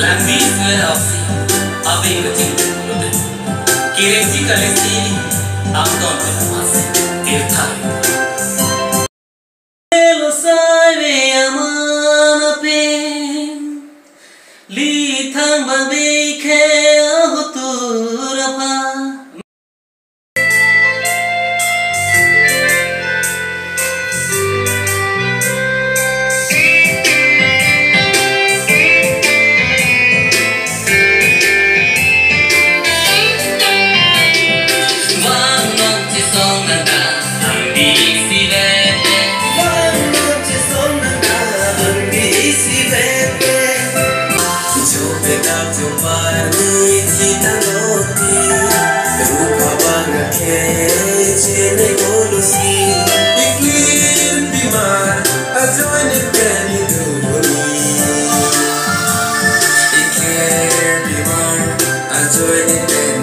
Lambis le hausi, abe ngati kude. Kireti kalesi, amdon te namase, tirtha. Lo sai amana pe, li thang ba be khe ahutura pa. Join it.